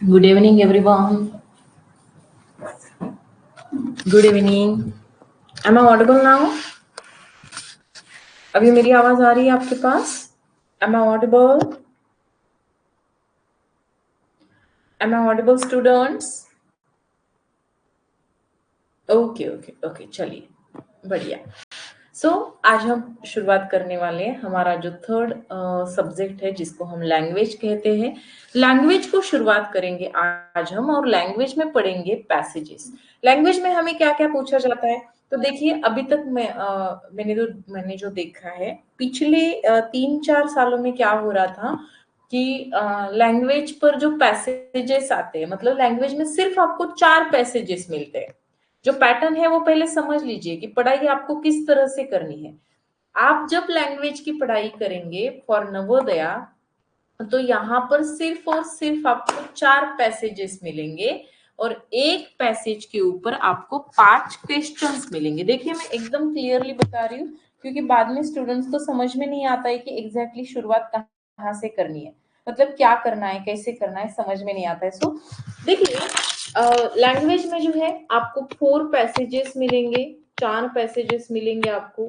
Good evening, everyone. Good evening. Am I audible now? अभी मेरी आवाज आ रही है आपके पास? Am I audible? Am I audible, students? Okay okay okay, चलिए, बढ़िया। आज हम शुरुआत करने वाले हैं हमारा जो थर्ड सब्जेक्ट है जिसको हम लैंग्वेज कहते हैं। लैंग्वेज को शुरुआत करेंगे आज हम, और लैंग्वेज में पढ़ेंगे पैसेजेस। लैंग्वेज में हमें क्या क्या पूछा जाता है, तो देखिए अभी तक मैंने जो देखा है पिछले 3-4 सालों में क्या हो रहा था कि लैंग्वेज पर जो पैसेजेस आते हैं, मतलब लैंग्वेज में सिर्फ आपको 4 पैसेजेस मिलते हैं। जो पैटर्न है वो पहले समझ लीजिए कि पढ़ाई आपको किस तरह से करनी है। आप जब लैंग्वेज की पढ़ाई करेंगे फॉर नवोदया, तो यहाँ पर सिर्फ और सिर्फ आपको 4 पैसेजेस मिलेंगे, और एक पैसेज के ऊपर आपको 5 क्वेश्चंस मिलेंगे। देखिए मैं एकदम क्लियरली बता रही हूँ, क्योंकि बाद में स्टूडेंट्स को समझ में नहीं आता है कि एग्जैक्टली शुरुआत कहाँ से करनी है, मतलब क्या करना है, कैसे करना है, समझ में नहीं आता है। देखिए लैंग्वेज में जो है आपको 4 पैसेजेस मिलेंगे, 4 पैसेजेस मिलेंगे आपको।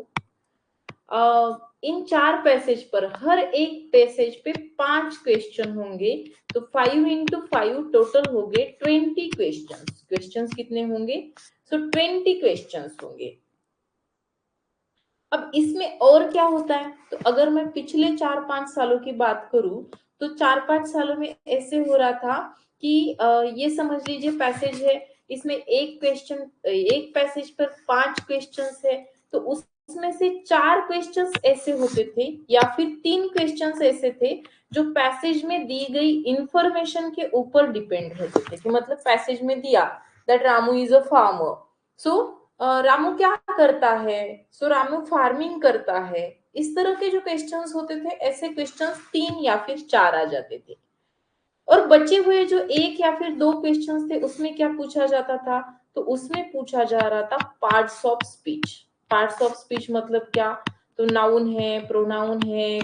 इन 4 पैसेज पर हर एक पैसेज पे 5 क्वेश्चन होंगे, तो 5 into 5 टोटल हो गए 20 क्वेश्चन। क्वेश्चन कितने होंगे? 20 क्वेश्चन होंगे। अब इसमें और क्या होता है, तो अगर मैं पिछले 4-5 सालों की बात करूं, तो 4-5 सालों में ऐसे हो रहा था कि ये समझ लीजिए पैसेज है, इसमें एक पैसेज पर 5 क्वेश्चन है, तो उसमें से 4 क्वेश्चन ऐसे होते थे या फिर 3 क्वेश्चन ऐसे थे जो पैसेज में दी गई इंफॉर्मेशन के ऊपर डिपेंड रहते थे। कि मतलब पैसेज में दिया that Ramu is a farmer, so Ramu क्या करता है, सो रामू फार्मिंग करता है। इस तरह के जो क्वेश्चंस होते थे, ऐसे क्वेश्चंस 3 या फिर 4 आ जाते थे। और बचे हुए जो 1 या फिर 2 क्वेश्चंस थे, उसमें क्या पूछा जाता था, तो उसमें पूछा जा रहा था parts of speech. Parts of speech मतलब क्या, तो नाउन है, प्रोनाउन है,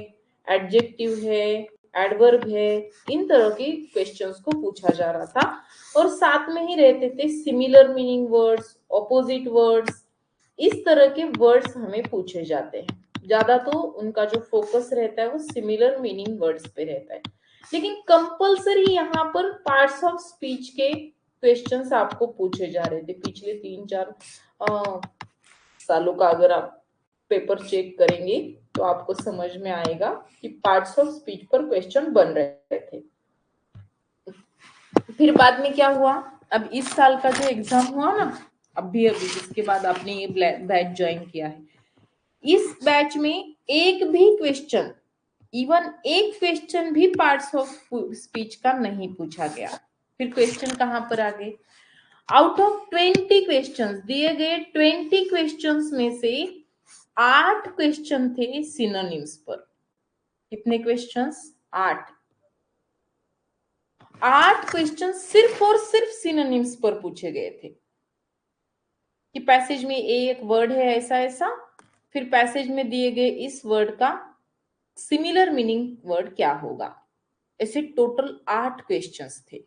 एडजेक्टिव है, एडवर्ब है, इन तरह के क्वेश्चंस को पूछा जा रहा था। और साथ में ही रहते थे similar meaning words, opposite words, इस तरह के वर्ड्स हमें पूछे जाते हैं। ज्यादा तो उनका जो फोकस रहता है वो सिमिलर मीनिंग वर्ड्स पे रहता है। लेकिन कंपलसरी यहाँ पर पार्ट्स ऑफ स्पीच के क्वेश्चंस आपको पूछे जा रहे थे। पिछले 3-4 सालों का अगर आप पेपर चेक करेंगे तो आपको समझ में आएगा कि पार्ट्स ऑफ स्पीच पर क्वेश्चन बन रहे थे। फिर बाद में क्या हुआ, अब इस साल का जो एग्जाम हुआ ना, अभी जिसके बाद आपने ये बैच ज्वाइन किया है, इस बैच में एक भी क्वेश्चन, इवन एक क्वेश्चन भी पार्ट्स ऑफ स्पीच का नहीं पूछा गया। फिर क्वेश्चन कहां पर आ गए, आउट ऑफ 20 क्वेश्चन दिए गए, 20 क्वेश्चन में से 8 क्वेश्चन थे सिनोनिम्स पर। कितने क्वेश्चंस? 8। 8 क्वेश्चन सिर्फ और सिर्फ सिनोनिम्स पर पूछे गए थे कि पैसेज में एक वर्ड है ऐसा ऐसा, फिर पैसेज में दिए गए इस वर्ड का सिमिलर मीनिंग वर्ड क्या होगा। ऐसे टोटल 8 क्वेश्चंस थे।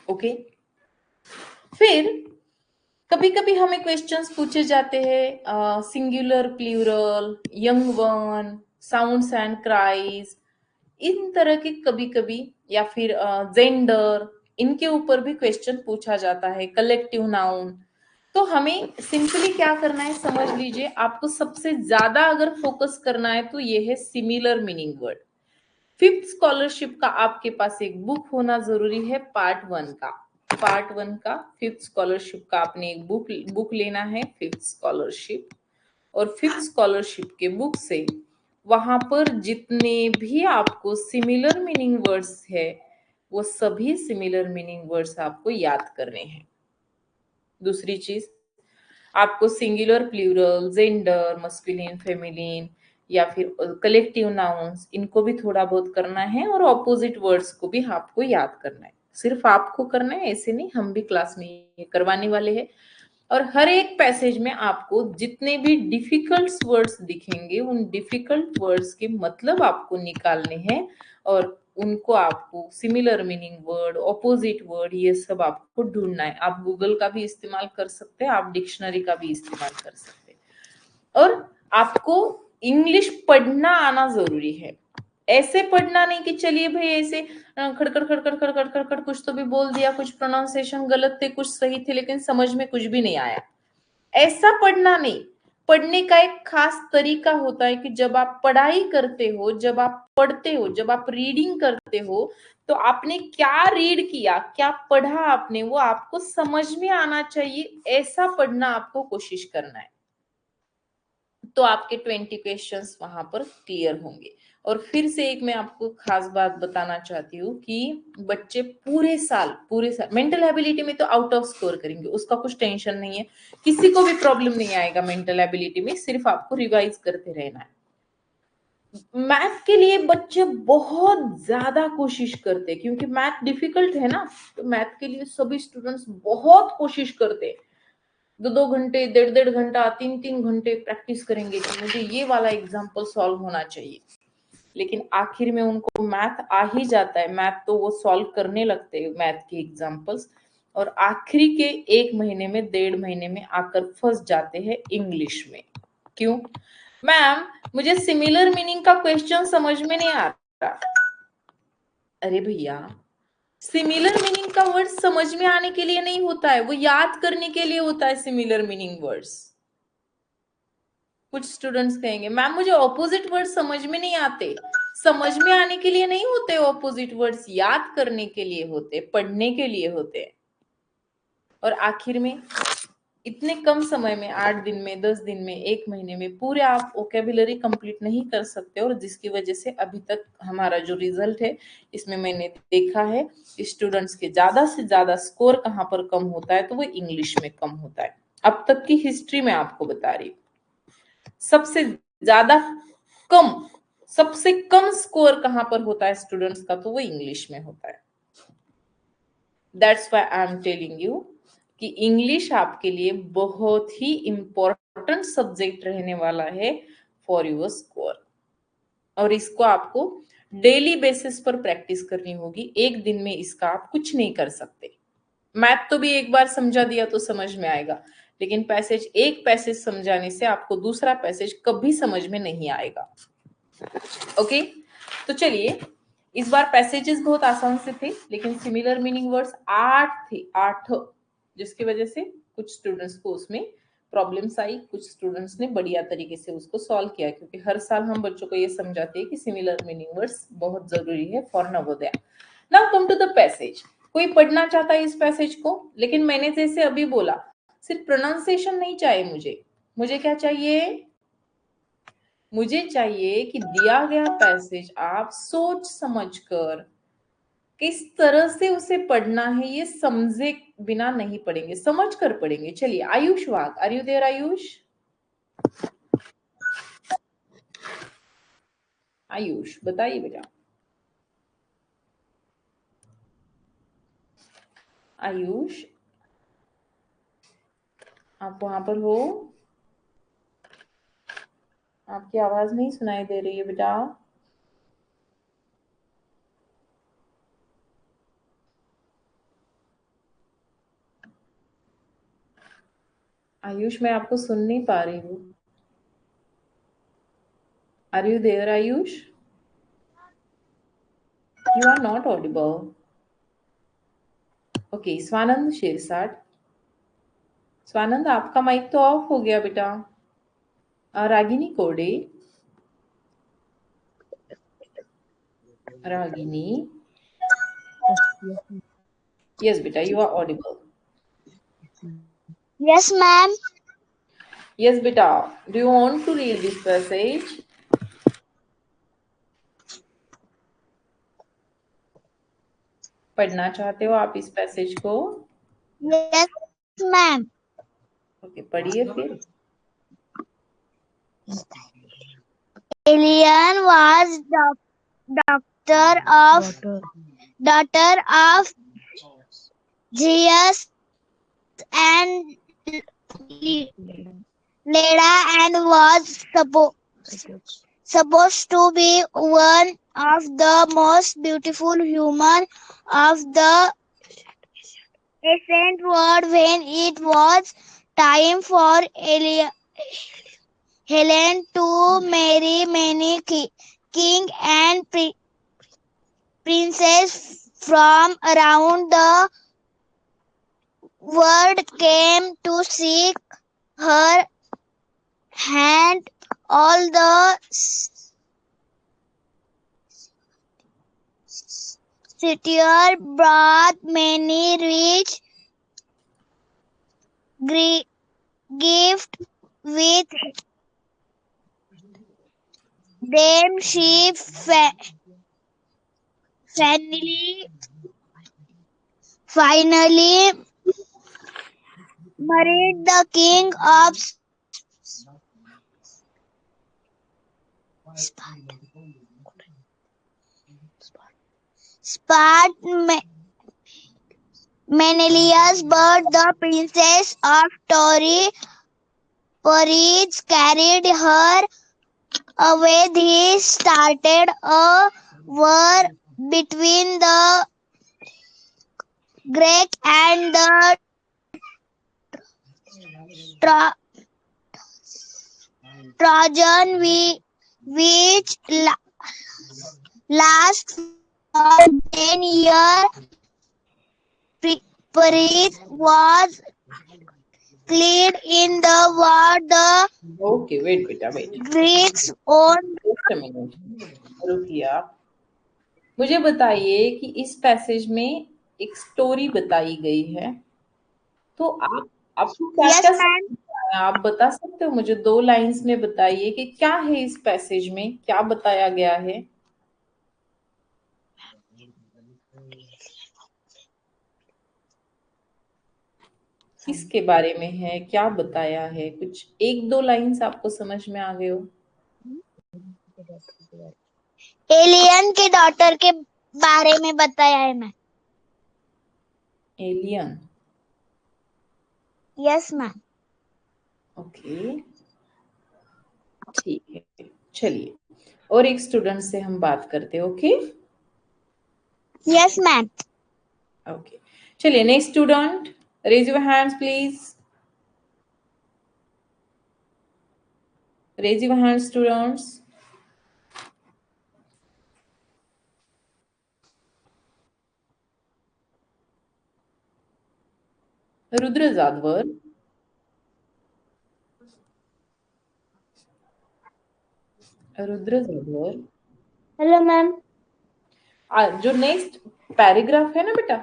ओके। फिर कभी कभी हमें क्वेश्चंस पूछे जाते हैं singular, plural, young one, sounds and cries, इन तरह के कभी कभी, या फिर जेंडर, इनके ऊपर भी क्वेश्चन पूछा जाता है, कलेक्टिव नाउन। तो हमें सिंपली क्या करना है, समझ लीजिए, आपको सबसे ज्यादा अगर फोकस करना है तो ये है similar meaning word. Fifth scholarship का आपके पास एक बुक होना जरूरी है, पार्ट 1 का। पार्ट 1 का फिफ्थ स्कॉलरशिप का आपने एक बुक लेना है, फिफ्थ स्कॉलरशिप। और फिफ्थ स्कॉलरशिप के बुक से वहां पर जितने भी आपको सिमिलर मीनिंग वर्ड्स है, वो सभी सिमिलर मीनिंग वर्ड्स आपको याद करने हैं। दूसरी चीज, आपको singular, plural, gender, masculine, feminine, या फिर कलेक्टिव नाउन्स, इनको भी थोड़ा बहुत करना है, और ऑपोजिट वर्ड्स को भी आपको याद करना है। सिर्फ आपको करना है ऐसे नहीं, हम भी क्लास में ये करवाने वाले हैं। और हर एक पैसेज में आपको जितने भी डिफिकल्ट वर्ड्स दिखेंगे उन डिफिकल्ट वर्ड्स के मतलब आपको निकालने हैं और उनको आपको similar meaning word, opposite word, ये सब आपको ढूंढना है। आप गूगल का भी इस्तेमाल कर सकते हैं, आप डिक्शनरी का भी इस्तेमाल कर सकते हैं। और आपको इंग्लिश पढ़ना आना जरूरी है। ऐसे पढ़ना नहीं कि चलिए भाई ऐसे खड़खड़ खड़खड़ खड़खड़ खड़खड़ कुछ तो भी बोल दिया, कुछ प्रोनाउंसिएशन गलत थे, कुछ सही थे, लेकिन समझ में कुछ भी नहीं आया। ऐसा पढ़ना नहीं। पढ़ने का एक खास तरीका होता है कि जब आप पढ़ाई करते हो, जब आप पढ़ते हो, जब आप रीडिंग करते हो, तो आपने क्या रीड किया, क्या पढ़ा आपने, वो आपको समझ में आना चाहिए। ऐसा पढ़ना आपको कोशिश करना है, तो आपके 20 क्वेश्चंस वहां पर क्लियर होंगे। और फिर से एक मैं आपको खास बात बताना चाहती हूँ कि बच्चे पूरे साल मेंटल एबिलिटी में तो आउट ऑफ स्कोर करेंगे, उसका कुछ टेंशन नहीं है, किसी को भी प्रॉब्लम नहीं आएगा मेंटल एबिलिटी में, सिर्फ आपको रिवाइज करते रहना है। मैथ के लिए बच्चे बहुत ज्यादा कोशिश करते हैं, क्योंकि मैथ डिफिकल्ट है ना, तो मैथ के लिए सभी स्टूडेंट्स बहुत कोशिश करते हैं। 2-2 घंटे, 1.5-1.5 घंटा, 3-3 घंटे प्रैक्टिस करेंगे कि मुझे ये वाला एग्जाम्पल सॉल्व होना चाहिए। लेकिन आखिर में उनको मैथ आ ही जाता है, मैथ तो वो सॉल्व करने लगते हैं मैथ के एग्जाम्पल्स, और आखिरी के 1 महीने में, 1.5 महीने में आकर फंस जाते हैं इंग्लिश में। क्यों? मैम मुझे सिमिलर मीनिंग का क्वेश्चन समझ में नहीं आ रहा। अरे भैया, सिमिलर मीनिंग का वर्ड समझ में आने के लिए नहीं होता है, वो याद करने के लिए होता है सिमिलर मीनिंग वर्ड्स। कुछ स्टूडेंट्स कहेंगे मैम मुझे ऑपोजिट वर्ड समझ में नहीं आते। समझ में आने के लिए नहीं होते ऑपोजिट वर्ड्स, याद करने के लिए होते, पढ़ने के लिए होते। और आखिर में इतने कम समय में, 8 दिन में, 10 दिन में, 1 महीने में पूरे आप वोकेबुलरी कंप्लीट नहीं कर सकते, और जिसकी वजह से अभी तक हमारा जो रिजल्ट है इसमें मैंने देखा है स्टूडेंट्स के ज्यादा से ज्यादा स्कोर कहाँ पर कम होता है, तो वो इंग्लिश में कम होता है। अब तक की हिस्ट्री में आपको बता रही हूँ, सबसे ज्यादा कम, सबसे कम स्कोर कहां पर होता है स्टूडेंट्स का, तो वो इंग्लिश में होता है। That's why I am telling you कि इंग्लिश आपके लिए बहुत ही इंपॉर्टेंट सब्जेक्ट रहने वाला है फॉर योर स्कोर, और इसको आपको डेली बेसिस पर प्रैक्टिस करनी होगी। एक दिन में इसका आप कुछ नहीं कर सकते। मैथ तो भी एक बार समझा दिया तो समझ में आएगा, लेकिन एक पैसेज समझाने से आपको दूसरा पैसेज कभी समझ में नहीं आएगा। ओके, तो चलिए, इस बार पैसेजेस बहुत आसान से थे, लेकिन सिमिलर मीनिंग वर्ड्स 8 थे, 8, जिसकी वजह से कुछ स्टूडेंट्स को उसमें प्रॉब्लम्स आई, कुछ स्टूडेंट्स ने बढ़िया तरीके से उसको सॉल्व किया, क्योंकि हर साल हम बच्चों को ये समझाते हैं कि सिमिलर मीनिंग वर्ड्स बहुत जरूरी है फॉर Navodaya. Now come to the passage. कोई पढ़ना चाहता है इस पैसेज को, लेकिन मैंने जैसे अभी बोला सिर्फ प्रोनाउंसिएशन नहीं चाहिए, मुझे क्या चाहिए, मुझे चाहिए कि दिया गया पैसेज आप सोच समझकर किस तरह से उसे पढ़ना है ये समझे बिना नहीं पढ़ेंगे, समझ कर पढ़ेंगे। चलिए, Ayush Wagh, are you there Ayush? Ayush बताइए बेटा। आयुष, आप वहां पर हो? आपकी आवाज नहीं सुनाई दे रही है बेटा। आयुष, मैं आपको सुन नहीं पा रही हूँ। Are you there Ayush? You are not audible. Okay, Swanand Shirsat, Swanand आपका माइक तो ऑफ हो गया बेटा। रागिनी कोडे, Ragini, yes beta, you are audible. Yes, ma'am. Yes beta, do you want to read this passage? पढ़ना चाहते हो आप इस पैसेज को? Yes, ma'am. ओके, पढ़िए फिर। Alien was daughter of Zeus and Leda and was supposed to be one of the most beautiful human of the ancient world. When it was time for Helen to marry many king and princess from around the world came to seek her hand. All the suitors brought many rich gifts with them. She finally married the king of Sparta, Menelaus, but the princess of Paris carried her away. He started a war between the Greek and the Tro- Trojan, which lasted for 10 years. Paris was killed in the war. The Okay, wait बेटा wait. Greeks owned. Just a minute. रुकिए आप. मुझे बताइए कि इस passage में एक story बताई गई है, तो आपको क्या Yes, क्या ma'am. समझ में आया? आप बता सकते हो मुझे 2 लाइंस में बताइए कि क्या है इस पैसेज में, क्या बताया गया है? किसके बारे में है, क्या बताया है? कुछ 1-2 लाइन्स आपको समझ में आ गए हो? एलियन के डॉटर के बारे में बताया है ma'am. Alien. Yes ma'am. Okay, ठीक है. चलिए, और एक स्टूडेंट से हम बात करते हैं. Okay, yes ma'am. ओके. चलिए, next student, raise your hands please. Raise your hands students. Rudra Jadhavar. Rudra Jadhavar. Hello ma'am. जो नेक्स्ट पैराग्राफ है ना बेटा,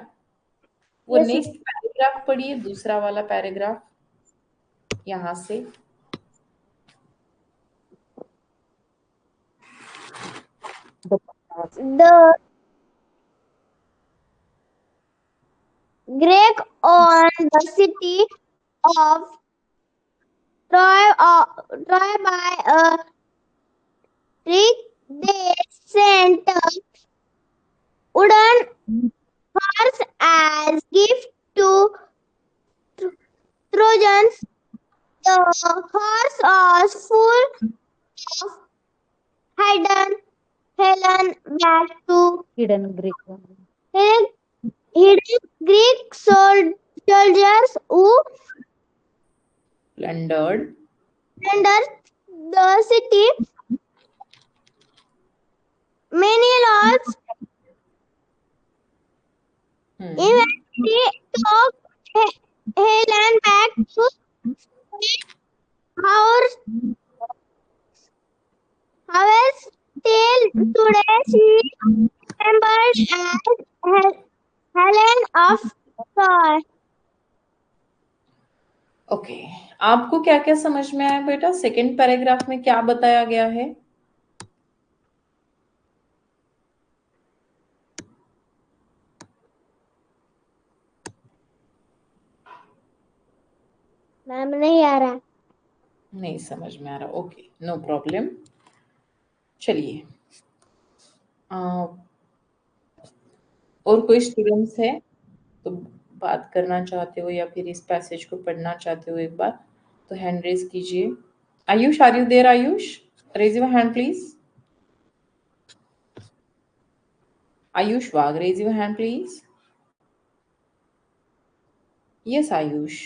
वो Yes, नेक्स्ट पैराग्राफ पढ़िए, दूसरा वाला पैराग्राफ यहाँ से. the Greek owned the city of Troy by a trick. They sent a wooden horse as gift to Trojans. The horse was full of Helen back to hidden Greek. hidden Greek soldiers who plundered plundered the city. Many lords eventually took Helen back to hours till today she remembered as Helen of Troy. Okay. आपको क्या क्या समझ में आया बेटा? Second paragraph में क्या बताया गया है? मैम नहीं आ रहा. नहीं समझ में आ रहा. Okay, no problem. चलिए, और कोई स्टूडेंट्स है तो बात करना चाहते हो या फिर इस पैसेज को पढ़ना चाहते हो एक बार, तो हैंड रेज कीजिए। Ayush, are you there? Ayush, raise your hand please. Ayush Wagh, raise your hand please. Yes, Ayush.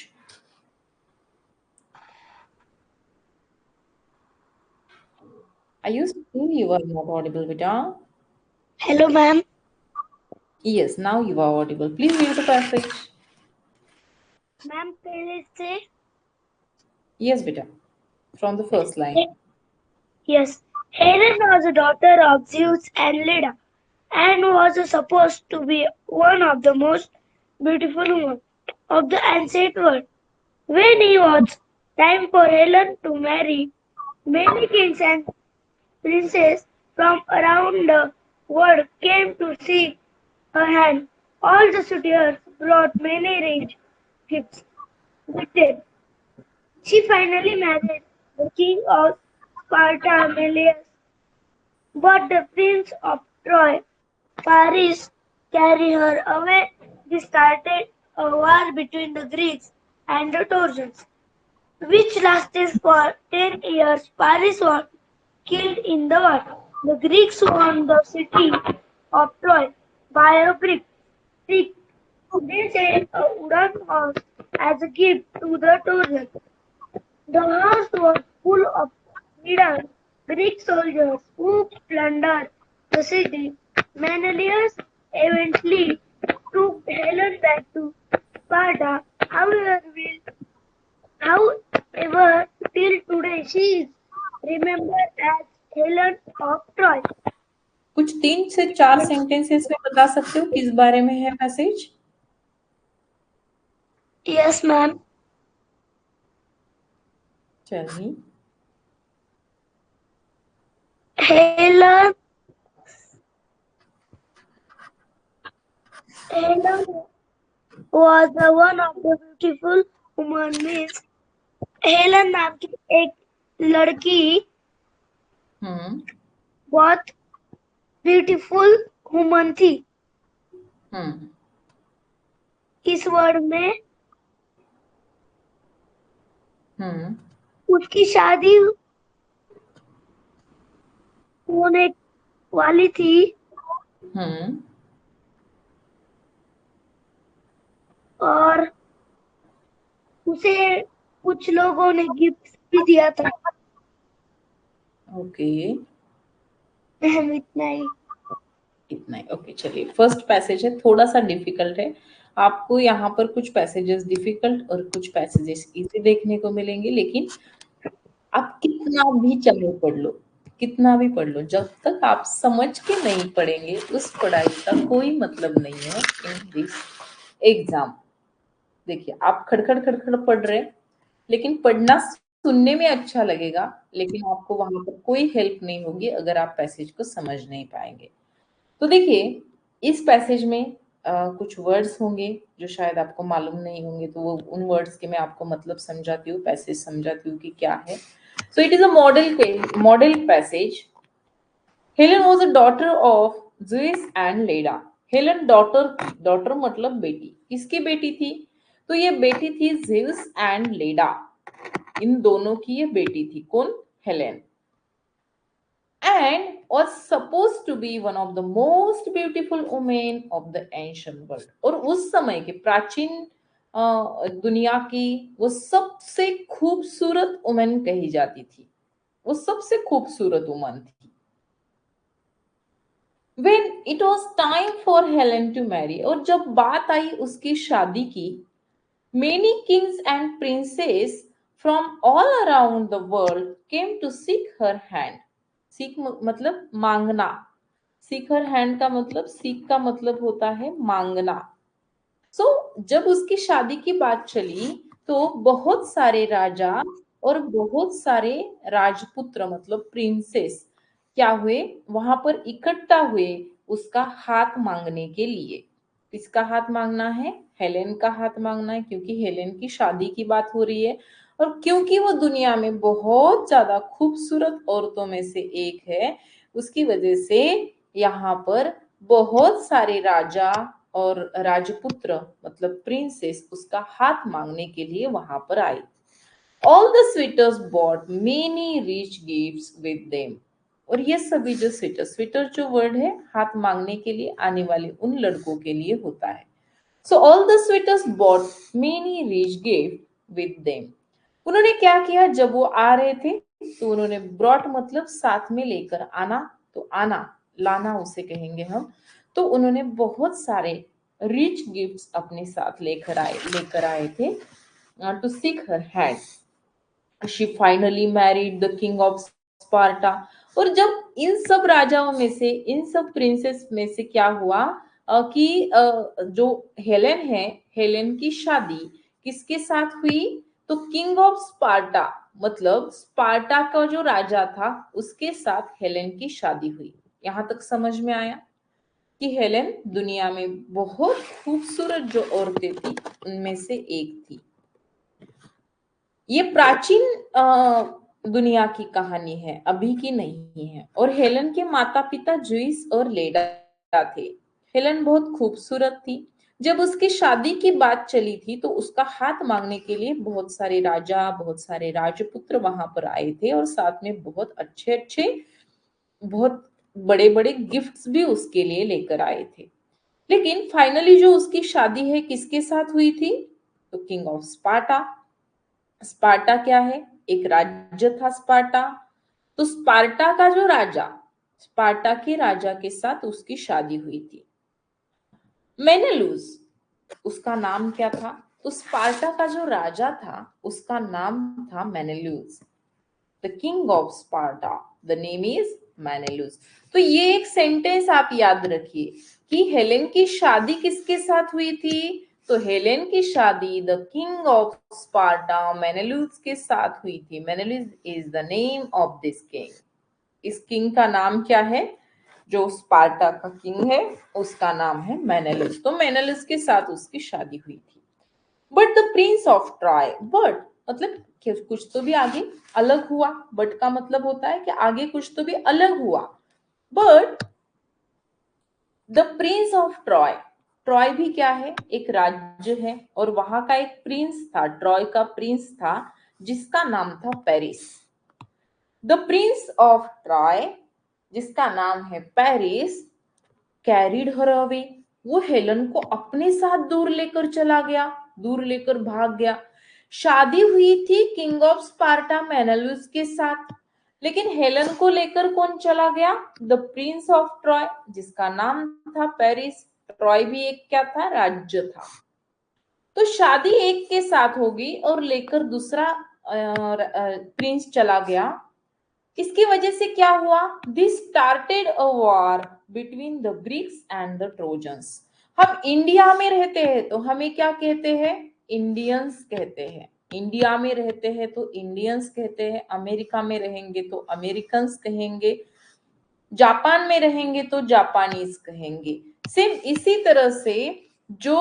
Ayush, you are not audible, beta. Hello, ma'am. Yes, now you are audible. Please read the passage. Ma'am, पहले से Yes, beta. From the first line. Yes. Helen was a daughter of Zeus and Leda, and was supposed to be one of the most beautiful women of the ancient world. When it was time for Helen to marry, many kings and princes from around the world came to seek her hand. All the suitors brought many rich gifts with them. She finally married the king of Sparta, Menelaus, but the prince of Troy, Paris, carried her away. This started a war between the Greeks and the Trojans, which lasted for 10 years. Paris was killed in the war. The Greeks won the city of Troy by a trick. They sent a wooden horse as a gift to the Trojans. The horse was full of hidden Greek soldiers who plundered the city. Menelaus eventually took Helen back to Sparta. However, till today she is remembered as Helen of Troy. कुछ 3 से 4 sentences में बता सकते हो किस बारे में है message? Yes, ma'am. Tell me. Helen was one of the beautiful women. Means Helen नाम की एक लड़की बहुत ब्यूटीफुल वुमन थी। इस वर्ड में उसकी शादी होने वाली थी। और उसे कुछ लोगों ने गिफ्ट भी दिया था। ओके, इतना ही। ओके, चलिए। फर्स्ट पैसेज है, थोड़ा सा डिफिकल्ट है। आपको यहाँ पर कुछ पैसेजेस डिफिकल्ट और कुछ पैसेजेस इजी देखने को मिलेंगे, लेकिन आप कितना भी चाहे पढ़ लो, कितना भी पढ़ लो, जब तक आप समझ के नहीं पढ़ेंगे उस पढ़ाई का कोई मतलब नहीं है इन दिस एग्जाम। देखिए, आप खड़खड़ खड़खड़ पढ़ रहे हैं, लेकिन पढ़ना सुनने में अच्छा लगेगा, लेकिन आपको वहां पर कोई हेल्प नहीं होगी अगर आप पैसेज को समझ नहीं पाएंगे। तो देखिए, इस पैसेज में कुछ वर्ड्स होंगे जो शायद आपको मालूम नहीं होंगे, तो वो उन वर्ड्स के मैं आपको मतलब समझाती हूँ, पैसेज समझाती हूँ कि क्या है। So it is a model passage. Helen was a daughter of Zeus and Leda. Helen daughter मतलब बेटी। किसकी बेटी थी? तो ये बेटी थी ज़्यूस एंड लेडा, इन दोनों की ये बेटी थी। कौन? Helen. And was supposed to be one of the most beautiful women of the ancient world. और उस समय के प्राचीन दुनिया की वो सबसे खूबसूरत वुमन कही जाती थी, वो सबसे खूबसूरत वुमन थी। When it was time for Helen to marry, और जब बात आई उसकी शादी की, many kings and princes from all around the world came to seek her hand. सीख मतलब मांगना। सीक हर हैंड का मतलब, सीख का मतलब होता है मांगना। सो जब उसकी शादी की बात चली तो बहुत सारे राजा और बहुत सारे राजपुत्र मतलब प्रिंसेस क्या हुए, वहां पर इकट्ठा हुए उसका हाथ मांगने के लिए। किसका हाथ मांगना है? हेलेन का हाथ मांगना है, क्योंकि हेलेन की शादी की बात हो रही है और क्योंकि वो दुनिया में बहुत ज्यादा खूबसूरत औरतों में से एक है, उसकी वजह से यहाँ पर बहुत सारे राजा और राजपुत्र मतलब प्रिंसेस उसका हाथ मांगने के लिए वहां पर आए। All the suitors bought many rich gifts with them. और ये सभी जो स्वीटर जो वर्ड है हाथ मांगने के लिए आने वाले उन लड़कों के लिए होता है। So all the suitors bought many rich gifts with them. उन्होंने क्या किया, जब वो आ रहे थे तो उन्होंने brought मतलब साथ में लेकर आना, तो आना लाना उसे कहेंगे हम। तो उन्होंने बहुत सारे रिच गिफ्ट्स अपने साथ लेकर आए थे to seek her hand. She finally married the king of Sparta. और जब इन सब राजाओं में से, इन सब प्रिंसेस में से क्या हुआ कि जो हेलेन है, हेलेन की शादी किसके साथ हुई, तो किंग ऑफ स्पार्टा मतलब स्पार्टा का जो राजा था उसके साथ हेलेन की शादी हुई। यहां तक समझ में आया कि हेलेन दुनिया में बहुत खूबसूरत जो औरतें थी उनमें से एक थी। ये प्राचीन दुनिया की कहानी है, अभी की नहीं है। और हेलन के माता पिता जुइस और लेडा थे। हेलन बहुत खूबसूरत थी। जब उसकी शादी की बात चली थी तो उसका हाथ मांगने के लिए बहुत सारे राजा, बहुत सारे राजपुत्र वहां पर आए थे और साथ में बहुत अच्छे अच्छे, बहुत बड़े बड़े गिफ्ट्स भी उसके लिए लेकर आए थे। लेकिन फाइनली जो उसकी शादी है किसके साथ हुई थी, तो किंग ऑफ स्पार्टा। स्पार्टा क्या है, एक राज्य था स्पार्टा। तो स्पार्टा का जो राजा, स्पार्टा के राजा के साथ उसकी शादी हुई थी। मेनेलूस उसका नाम क्या था, तो स्पार्टा का जो राजा था उसका नाम था Menelaus. The king of Sparta, the name is Menelaus. तो ये एक सेंटेंस आप याद रखिए कि हेलेन की शादी किसके साथ हुई थी, तो हेलेन की शादी the king of Sparta Menelaus के साथ हुई थी। Menelaus is the name of this king. इस किंग का नाम क्या है, जो स्पार्टा का किंग है उसका नाम है मेनेलस। तो मेनेलस के साथ उसकी शादी हुई थी। But the prince of Troy, but मतलब कुछ तो भी आगे अलग हुआ। बट का मतलब होता है कि आगे कुछ तो भी अलग हुआ। But the prince of Troy, Troy भी क्या है, एक राज्य है और वहां का एक प्रिंस था, ट्रॉय का प्रिंस था जिसका नाम था Paris. The prince of Troy जिसका नाम है पेरिस कैरिड हर अवे, वो हेलन को अपने साथ दूर लेकर चला गया, दूर लेकर भाग गया। शादी हुई थी किंग ऑफ स्पार्टा मेनेलूस के साथ, लेकिन हेलन को लेकर कौन चला गया, द प्रिंस ऑफ ट्रॉय जिसका नाम था पेरिस। ट्रॉय भी एक क्या था, राज्य था। तो शादी एक के साथ होगी और लेकर दूसरा प्रिंस चला गया। इसकी वजह से क्या हुआ, this started a war between the Greeks and the trojans. हम इंडिया में रहते हैं तो हमें क्या कहते हैं, इंडियंस कहते हैं। इंडिया में रहते हैं तो इंडियंस कहते हैं, अमेरिका में रहेंगे तो अमेरिकन्स कहेंगे, जापान में रहेंगे तो जापानीज कहेंगे। सेम इसी तरह से जो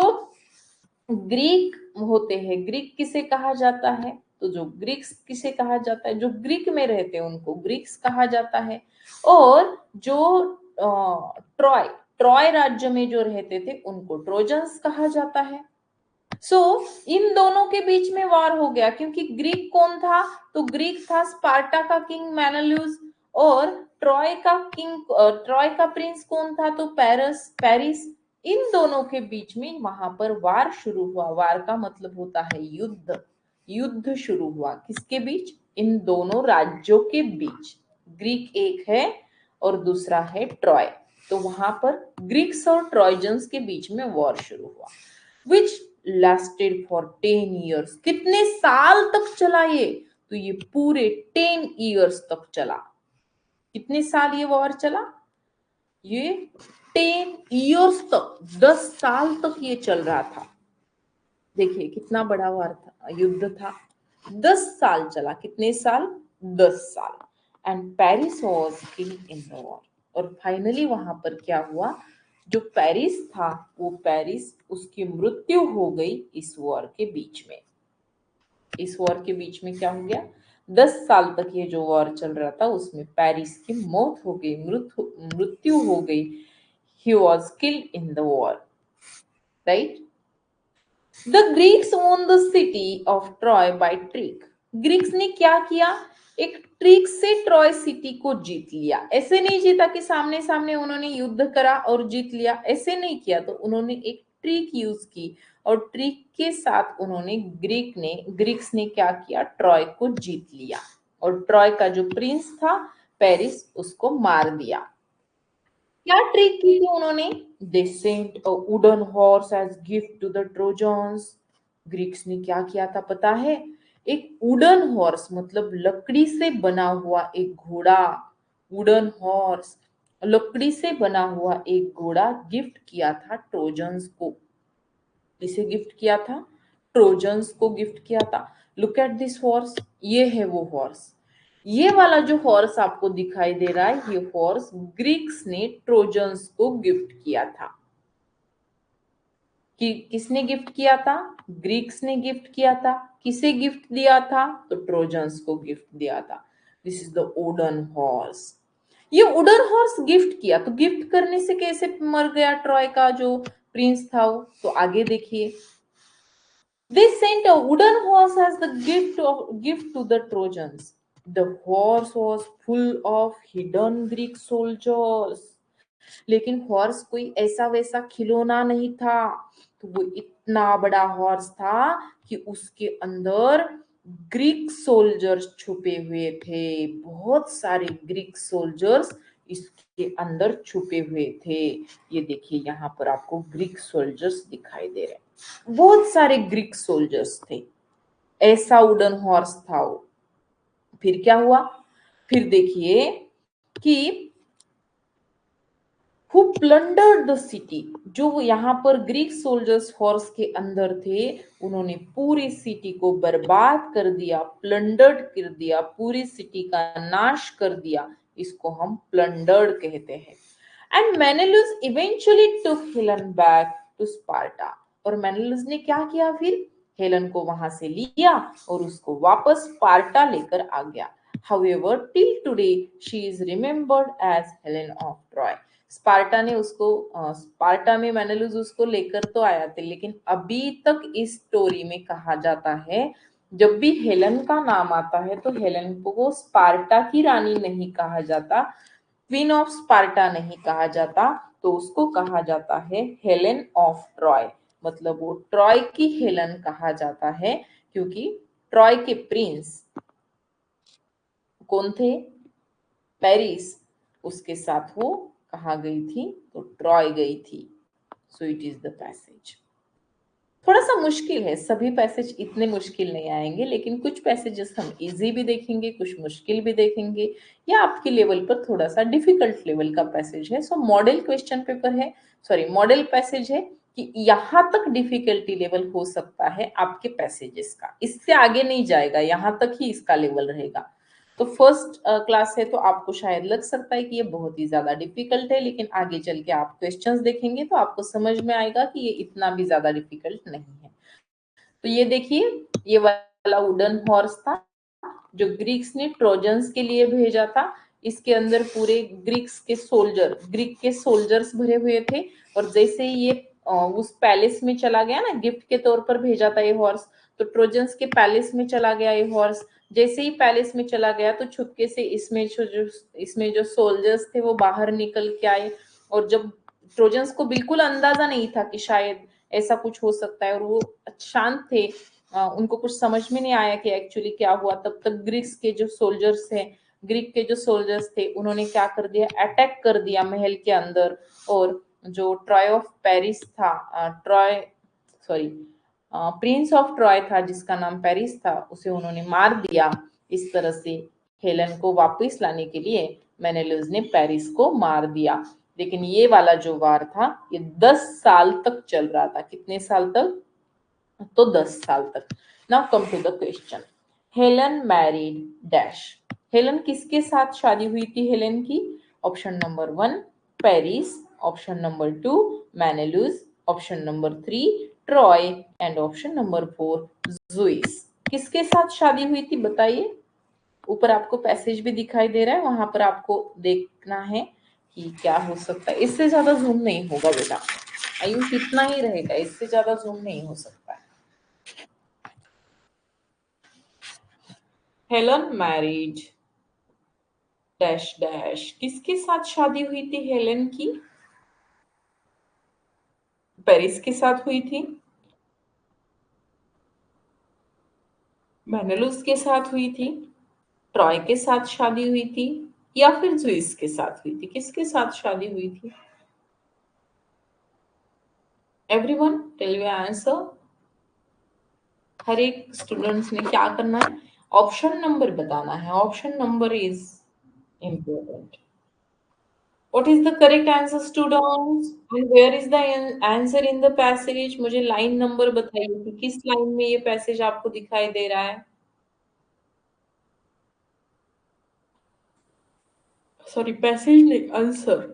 ग्रीक होते हैं, ग्रीक किसे कहा जाता है, तो जो ग्रीक्स किसे कहा जाता है, जो ग्रीक में रहते हैं उनको ग्रीक्स कहा जाता है। और जो ट्रॉय, ट्रॉय राज्य में जो रहते थे उनको ट्रोजन्स कहा जाता है। सो इन दोनों के बीच में वार हो गया, क्योंकि ग्रीक कौन था, तो ग्रीक था स्पार्टा का किंग मेनेलूस, और ट्रॉय का किंग, ट्रॉय का प्रिंस कौन था, तो पेरिस। इन दोनों के बीच में वहां पर वार शुरू हुआ। वार का मतलब होता है युद्ध। युद्ध शुरू हुआ किसके बीच, इन दोनों राज्यों के बीच। ग्रीक एक है और दूसरा है ट्रॉय। तो वहां पर ग्रीक्स और ट्रॉयजन्स के बीच में वॉर शुरू हुआ, which lasted for 10 years। कितने साल तक चला ये, तो ये पूरे 10 years तक चला। कितने साल ये वॉर चला, ये 10 years तक, 10 साल तक ये चल रहा था। देखिए कितना बड़ा वार था, युद्ध था, 10 साल चला। कितने साल, 10 साल। And Paris was killed in the war. और फाइनली वहां पर क्या हुआ, जो पेरिस था वो पेरिस, उसकी मृत्यु हो गई इस वॉर के बीच में। इस वॉर के बीच में क्या हो गया, 10 साल तक ये जो वॉर चल रहा था उसमें पेरिस की मौत हो गई, मृत्यु हो गई। He was killed in the war. Right. The Greeks own the city of Troy by trick. Greeks ने क्या किया, एक ट्रिक से ट्रॉय सिटी को जीत लिया। ऐसे नहीं जीता कि सामने सामने उन्होंने युद्ध करा और जीत लिया, ऐसे नहीं किया। तो उन्होंने एक ट्रिक यूज की और ट्रिक के साथ उन्होंने ग्रीक्स ने क्या किया, ट्रॉय को जीत लिया और ट्रॉय का जो प्रिंस था पेरिस, उसको मार दिया। क्या ट्रिक की थी उन्होंने, they sent a wooden horse as gift to the Trojans. Greeks ने क्या किया था पता है, एक वुडन हॉर्स मतलब लकड़ी से बना हुआ एक घोड़ा, वुडन हॉर्स लकड़ी से बना हुआ एक घोड़ा गिफ्ट किया था ट्रोजन्स को। इसे गिफ्ट किया था, ट्रोजन्स को गिफ्ट किया था। लुक एट दिस हॉर्स, ये है वो हॉर्स। ये वाला जो हॉर्स आपको दिखाई दे रहा है, ये हॉर्स ग्रीक्स ने ट्रोजन्स को गिफ्ट किया था। कि किसने गिफ्ट किया था, ग्रीक्स ने गिफ्ट किया था। किसे गिफ्ट दिया था, तो ट्रोजन्स को गिफ्ट दिया था। This is the wooden horse. ये वुडन हॉर्स गिफ्ट किया, तो गिफ्ट करने से कैसे मर गया ट्रॉय का जो प्रिंस था वो, तो आगे देखिए। They sent a wooden horse as the gift to the Trojans. The horse was full of hidden Greek soldiers. लेकिन हॉर्स कोई ऐसा वैसा खिलौना नहीं था, तो वो इतना बड़ा हॉर्स था कि उसके अंदर ग्रीक सोल्जर्स छुपे हुए थे। बहुत सारे ग्रीक सोल्जर्स इसके अंदर छुपे हुए थे। ये देखिए यहाँ पर आपको ग्रीक सोल्जर्स दिखाई दे रहे हैं, बहुत सारे ग्रीक सोल्जर्स थे। ऐसा वुडन हॉर्स था वो। फिर क्या हुआ, फिर देखिए कि who plundered the city। जो यहाँ पर ग्रीक सोल्जर्स हॉर्स के अंदर थे, उन्होंने पूरी सिटी को बर्बाद कर दिया, प्लंडर्ड कर दिया, पूरी सिटी का नाश कर दिया। इसको हम प्लंडर्ड कहते हैं। And Menelaus eventually took Helen back to Sparta. और मेनेलस ने क्या किया, फिर हेलन को वहां से लिया और उसको वापस स्पार्टा लेकर आ गया। However, till today she is remembered as Helen of Troy। Sparta ने उसको स्पार्टा में मेनेलस उसको लेकर तो आया थे, लेकिन अभी तक इस स्टोरी में कहा जाता है, जब भी हेलन का नाम आता है तो हेलन को वो स्पार्टा की रानी नहीं कहा जाता, क्वीन ऑफ स्पार्टा नहीं कहा जाता, तो उसको कहा जाता है हेलेन ऑफ ट्रॉय। मतलब वो ट्रॉय की हेलन कहा जाता है, क्योंकि ट्रॉय के प्रिंस कौन थे, पेरिस, उसके साथ वो कहाँ गई थी, तो ट्रॉय गई थी। सो इट इज द पैसेज। थोड़ा सा मुश्किल है, सभी पैसेज इतने मुश्किल नहीं आएंगे, लेकिन कुछ पैसेजेस हम इजी भी देखेंगे, कुछ मुश्किल भी देखेंगे, या आपके लेवल पर थोड़ा सा डिफिकल्ट लेवल का पैसेज है। सो मॉडल क्वेश्चन पेपर है, सॉरी मॉडल पैसेज है कि यहाँ तक डिफिकल्टी लेवल हो सकता है आपके पैसेजेस का, इससे आगे नहीं जाएगा, यहाँ तक ही इसका लेवल रहेगा। तो फर्स्ट क्लास है तो आपको शायद लग सकता है कि ये बहुत ही ज्यादा डिफिकल्ट है, लेकिन आगे चल के आप क्वेश्चंस देखेंगे तो आपको समझ में आएगा कि ये इतना भी ज्यादा डिफिकल्ट नहीं है। तो ये देखिए, ये वाला वुडन हॉर्स था जो ग्रीक्स ने ट्रोजन्स के लिए भेजा था। इसके अंदर पूरे ग्रीक के सोल्जर्स भरे हुए थे, और जैसे ही ये उस पैलेस में चला गया ना, गिफ्ट के तौर पर भेजा था ये हॉर्स, तो ट्रोजन्स के पैलेस में चला गया ये हॉर्स। जैसे ही पैलेस में चला गया तो छुपके से इसमें जो सोल्जर्स थे वो बाहर निकल के आए, और जब ट्रोजन्स को बिल्कुल अंदाजा नहीं था कि शायद ऐसा कुछ हो सकता है, और वो शांत थे, उनको कुछ समझ में नहीं आया कि एक्चुअली क्या हुआ, तब तक ग्रीक के जो सोल्जर्स थे उन्होंने क्या कर दिया, अटैक कर दिया महल के अंदर, और जो ट्रॉय ऑफ पेरिस था, प्रिंस ऑफ ट्रॉय था जिसका नाम पेरिस था, उसे उन्होंने मार दिया। इस तरह से हेलन को वापस लाने के लिए मेनेलस ने पेरिस को मार दिया। लेकिन ये वाला जो वार था ये 10 साल तक चल रहा था। कितने साल तक, तो 10 साल तक। Now come to the question. Helen married dash. Helen किसके साथ शादी हुई थी हेलन की, option number 1 Paris, option number 2 Menelaus, option number 3 Troy, and option number 4 Zeus. किसके साथ शादी हुई थी बताइए। ऊपर आपको पैसेज भी दिखाई दे रहा है, वहां पर आपको देखना है कि क्या हो सकता है। इससे ज्यादा जूम नहीं होगा बेटा। आयुष इतना ही रहेगा, इससे ज्यादा जूम नहीं हो सकता है। हेलन मैरिड डैश डैश, किसके साथ शादी हुई थी हेलेन की? पेरिस के साथ हुई थी, मेनेलुस के साथ हुई थी, ट्रॉय के साथ शादी हुई थी, या फिर जुइस के साथ हुई थी? किसके साथ शादी हुई थी? Everyone tell your answer. हर एक स्टूडेंट्स ने क्या करना है, ऑप्शन नंबर बताना है। Option number is important. What is the correct answer, students? And where is the answer in the passage? मुझे लाइन नंबर बताइए कि किस लाइन में ये पैसेज आपको दिखाई दे रहा है। सॉरी, पैसेज नहीं, आंसर।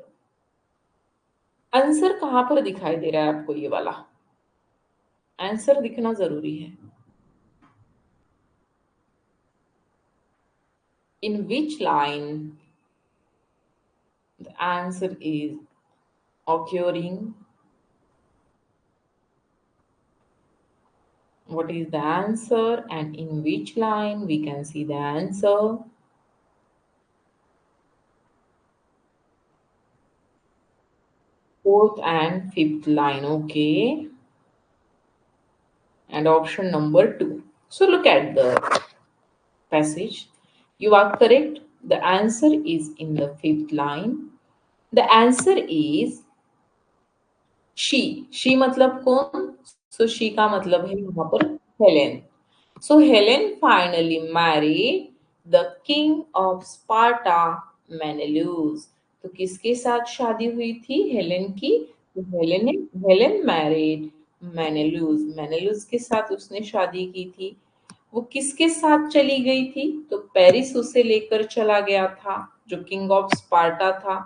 आंसर कहां पर दिखाई दे रहा है आपको? ये वाला आंसर दिखना जरूरी है। In which line the answer is occurring? What is the answer and in which line we can see the answer? Fourth and fifth line, okay. And option number 2. So look at the passage. You are correct. The answer is in the fifth line. The answer is she. She मतलब कौन? So she का मतलब है यहाँ पर Helen. So Helen finally married the king of Sparta, Menelaus. तो किसके साथ शादी हुई थी हेलेन की? तो हेलेन मैरिड मेनेलूस। मेनेलूस के साथ उसने शादी की थी। वो किसके साथ चली गई थी? तो पेरिस उसे लेकर चला गया था, जो किंग ऑफ स्पार्टा था।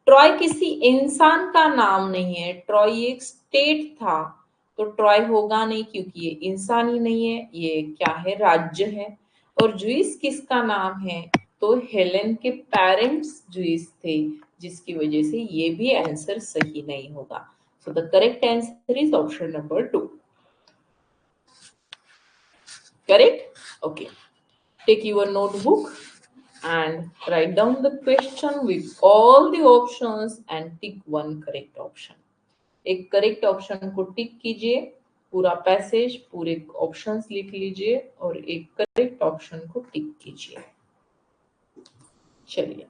ट्रॉय किसी इंसान का नाम नहीं है, ट्रॉय एक स्टेट था। तो ट्रॉय होगा नहीं क्योंकि ये इंसान ही नहीं है, ये क्या है, राज्य है। और जुइस किसका नाम है? तो हेलेन के पेरेंट्स जुइस थे, जिसकी वजह से ये भी आंसर सही नहीं होगा। So the correct answer is option number 2। Correct? Okay. Take your notebook and write down the question with all the options and tick one correct option. एक करेक्ट ऑप्शन को टिक कीजिए, पूरा पैसेज पूरे ऑप्शंस लिख लीजिए और एक करेक्ट ऑप्शन को टिक कीजिए। चलिए,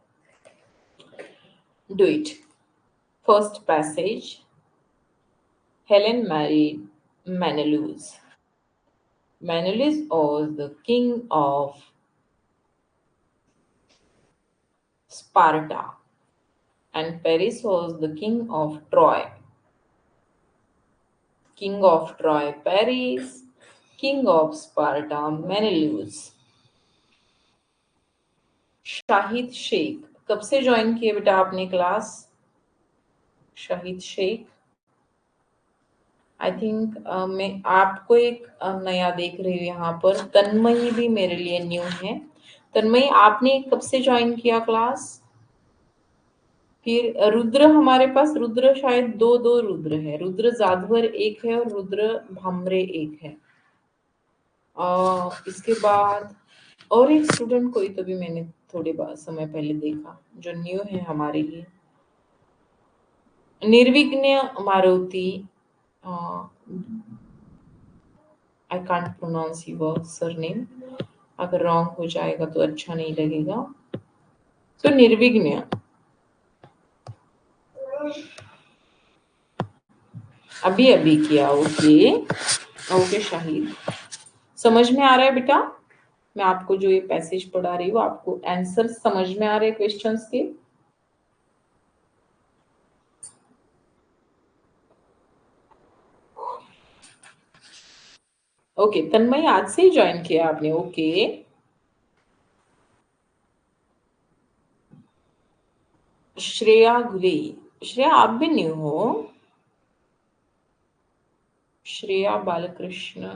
do it. First passage, Helen married Menelaus. Menelaus was the king of Sparta and Paris was the king of Troy. King of Troy, Paris. King of Sparta, Menelaus. Shahid Shaikh, कब से join किए बेटा आपने class? Shahid Shaikh, I think मैं आपको एक नया देख रही हूँ यहाँ पर। तन्मयी भी मेरे लिए न्यू है। तन्मयी, आपने कब से ज्वाइन किया क्लास? फिर रुद्र, हमारे पास रुद्र शायद दो रुद्र है। रुद्र जाधवर एक है और रुद्र भामरे एक है। इसके बाद और एक स्टूडेंट कोई तो भी मैंने थोड़े समय पहले देखा जो न्यू है हमारे लिए। Nirvighna Maruti, I can't pronounce your surname, अगर रॉन्ग हो जाएगा तो अच्छा नहीं लगेगा। तो निर्विघ्न, अभी अभी किया। ओके ओके शाहिद, समझ में आ रहा है बेटा? मैं आपको जो ये पैसेज पढ़ा रही हूँ, आपको आंसर समझ में आ रहे हैं क्वेश्चंस के? ओके, तन्मय आज से ही ज्वाइन किया आपने? ओके, श्रेया घुले, श्रेया आप भी न्यू हो? श्रेया बालकृष्ण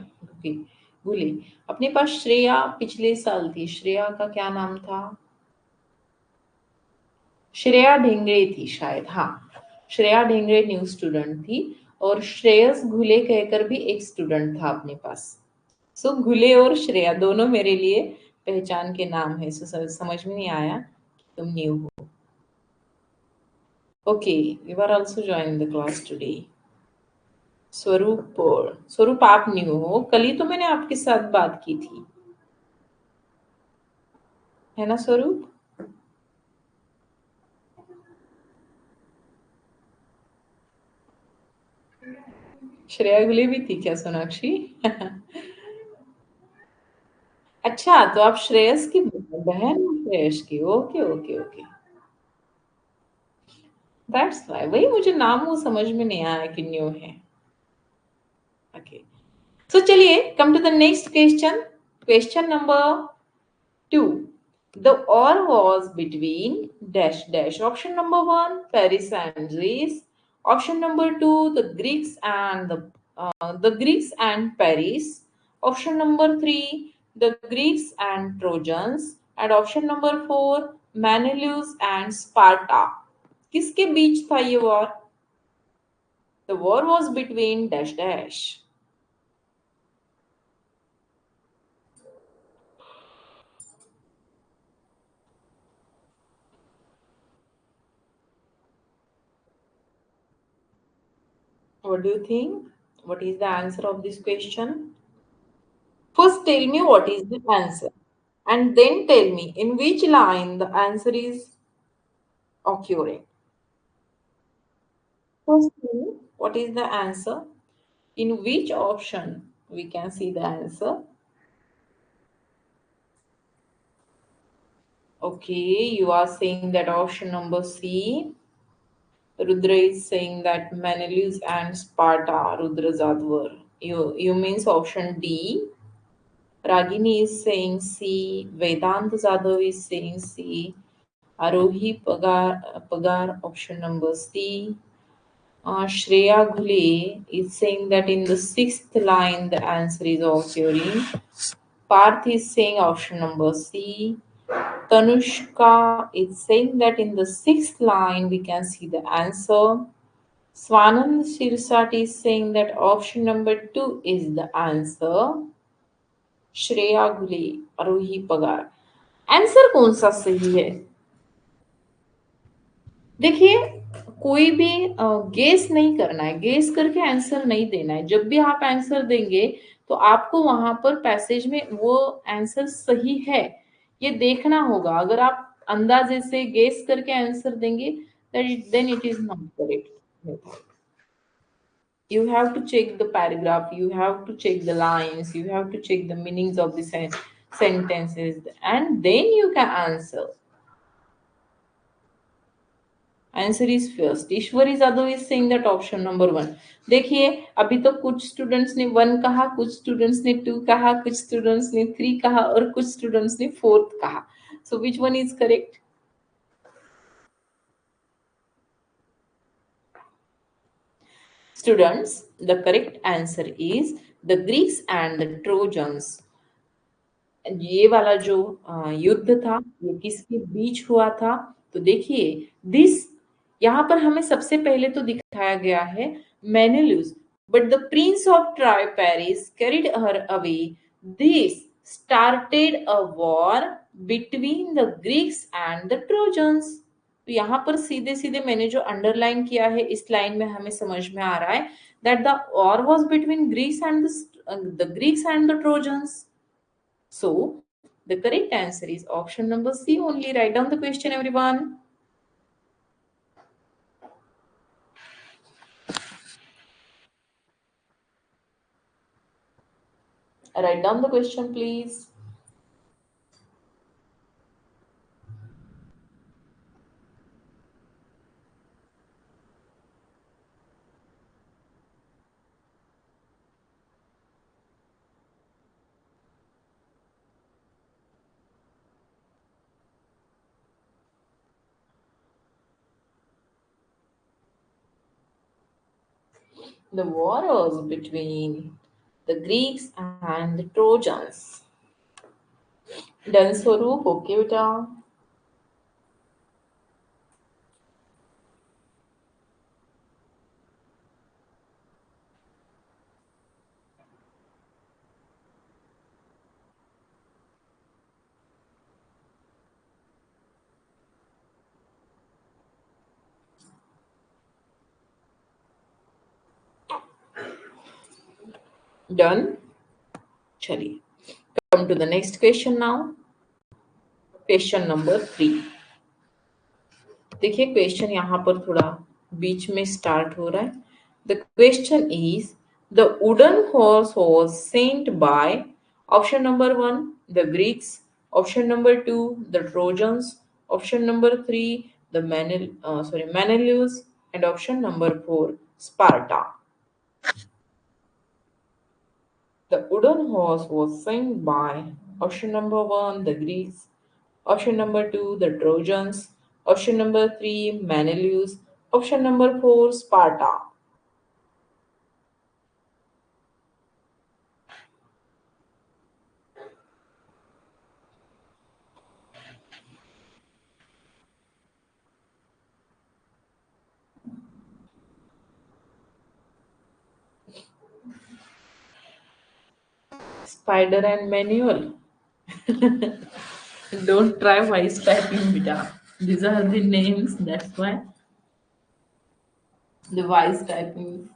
घुले, अपने पास श्रेया पिछले साल थी। श्रेया का क्या नाम था? श्रेया ढेंगरे थी शायद। हाँ, श्रेया ढेंगरे न्यू स्टूडेंट थी और श्रेयस घुले कहकर भी एक स्टूडेंट था अपने पास। सो घुले और श्रेया दोनों मेरे लिए पहचान के नाम है। सो समझ में नहीं आया कि तुम न्यू हो। Okay, you are also join the class today. Swaroop, Swaroop आप न्यू हो, कल ही तो मैंने आपके साथ बात की थी, है ना स्वरूप? श्रेया घुले भी थी क्या सोनाक्षी? अच्छा, तो आप श्रेयस की बहन हो, श्रेयस की। Okay okay okay, that's why. वही मुझे नाम वो समझ में नहीं आया कि न्यू है। ओके, सो चलिए come to the next question. Question number 2. The war was between dash dash. Option number 1, Paris and Greece. Option number 2, the Greeks and Paris. Option number 3, the Greeks and Trojans. And option number 4, Menelaus and Sparta. किसके बीच था ये war? The war was between dash dash. What do you think? What is the answer of this question? First, tell me what is the answer, and then tell me in which line the answer is occurring. First, tell me what is the answer, in which option we can see the answer. Okay, you are saying that option number C. Rudra is saying that Menelaus and Sparta, Rudra Zadwar. You means option D. Ragini is saying C. Vedant Zadav is saying C. Arohi Pagar, option number C. Shreya Ghule is saying that in the sixth line the answer is occurring. Parth is saying option number C. Tanushka is saying that in the sixth line we can see the answer. Swanand Sirsati is saying that option number 2 is the answer. Shreya घुले, आरोही पगार, answer कौन सा सही है? देखिए, कोई भी guess नहीं करना है, गेस करके आंसर नहीं देना है। जब भी आप आंसर देंगे तो आपको वहां पर पैसेज में वो आंसर सही है ये देखना होगा। अगर आप अंदाजे से गेस करके आंसर देंगे then it is not correct. You have to check the paragraph, you have to check the lines, you have to check the meanings of the sentences, and then you can answer. Answer is first. Ishwari Jadhav is saying that option number 1। देखिए, अभी तो कुछ students ने 1 कहा, कुछ students ने 2 कहा, कुछ स्टूडेंट्स ने 3 कहा और कुछ स्टूडेंट्स ने 4th कहा। So which one is correct? Students, the correct answer is the Greeks and the Trojans. ये वाला जो युद्ध था ये किसके बीच हुआ था? तो देखिए, दिस यहाँ पर हमें सबसे पहले तो दिखाया गया है Menelaus, but the prince of Troy Paris carried her away. This started a war between the Greeks and the Trojans. तो यहाँ पर सीधे सीधे मैंने जो अंडरलाइन किया है इस लाइन में हमें समझ में आ रहा है that the war was between Greeks and the Greeks and the trojans. So, the correct answer is option number C only. Write down the question, everyone. Write down the question, please. The war was between the Greeks and the Trojans. Done, Swaroop? Okay, beta. Done. चलिए, come to the next question now. Question number 3। देखिए question यहाँ पर थोड़ा बीच में start हो रहा है। The question is the wooden horse was sent by option number 1 the Greeks, option number 2 the trojans, option number 3 the Menelaus, and option number 4 Sparta. The wooden horse was sent by option number 1 the Greeks, option number 2 the Trojans, option number 3 Menelaus, option number 4 Sparta. Spider and manual. Don't try voice typing, beta. These are the names, that's why the voice typing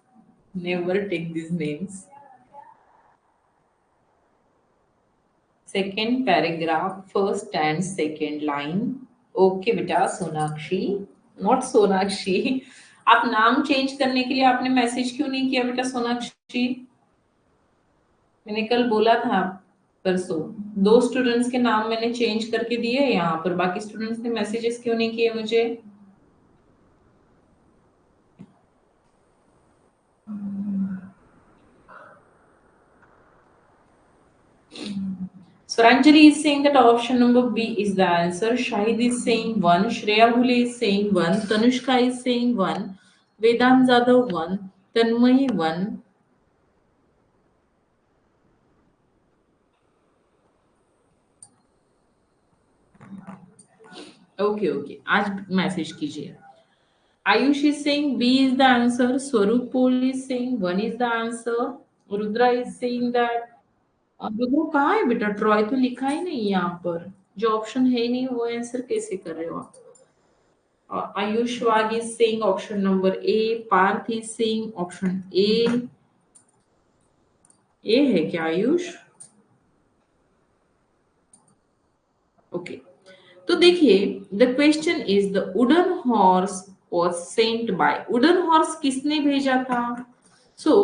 never take these names. Second paragraph, first and second line. Okay, बेटा Sonakshi, not Sonakshi. आप नाम change करने के लिए आपने message क्यों नहीं किया बेटा सोनाक्षी? मैंने कल बोला था परसों, 2 स्टूडेंट्स के नाम मैंने चेंज करके दिए यहाँ पर, बाकी स्टूडेंट्स ने मैसेजेस क्यों नहीं किए मुझे? Swaranjali is saying that option number B is the answer. Shahid is saying 1. Shreya Bhule is saying 1. Tanushka is saying 1. Vedant Jadhav 1. Tanmay 1. Okay, आज मैसेज कीजिए। Ayush is saying B is the answer, Swaroop Pol is saying 1 is the answer, Rudra is saying that. Rudra कहाँ है बेटा? Troy तो लिखा ही नहीं यहाँ पर, जो ऑप्शन है ही नहीं वो आंसर कैसे कर रहे हो आप? Ayush Wag is saying option number A. Parth is saying option A. A है क्या आयुष? ओके, तो देखिए the question is the wooden horse was sent by. Wooden horse किसने भेजा था? So